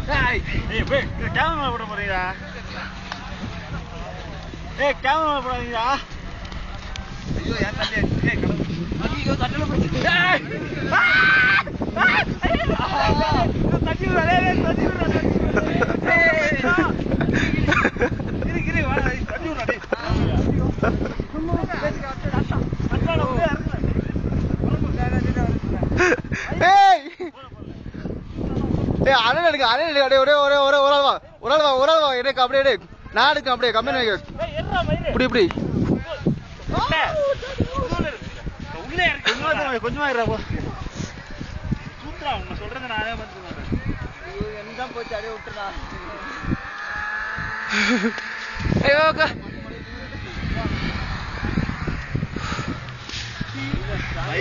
Camera போட போறீங்களா? Camera போடாதீங்களா? ஐயோ ஏன் தள்ளி ஐயோ தட்டல போச்சு. தட்டி விடுறா தட்டி விடுறா கிரி வா தட்டி விடுறா டேய். அண்ணன் எடுக்க அண்ணன் எடுக்க அப்படியே ஒரே ஒரே ஒரே ஒரு ஆள் வா ஒரு ஆள் வா ஒரு ஆள் வா எடுக்க அப்படியே எடு நான் எடுக்க அப்படியே கம்பெனி வைக்க இப்படி இப்படி கொஞ்சமா இருப்பா சூத்ரா உன்னை சொல்றது நானே வந்து என்னதான் போச்சு அப்படியே விட்டுறா. ஐயோக்கா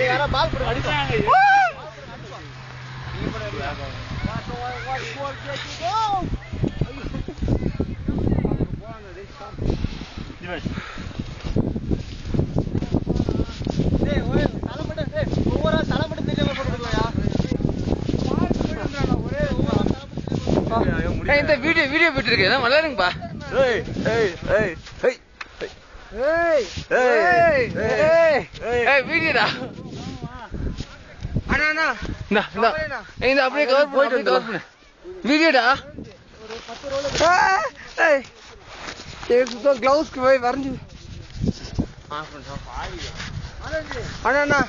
யாரா பால் போட்டு அடிச்சாங்க. இந்த வீடியோ போட்டு இருக்கு வளருங்கப்பா. வீடியோடா அண்ணா இந்த அப்படியே கவர் போயிட்டு கவர் பண்ணு வீடியோடா. கிளவுஸ்க்கு போய் வரைஞ்சு அண்ணா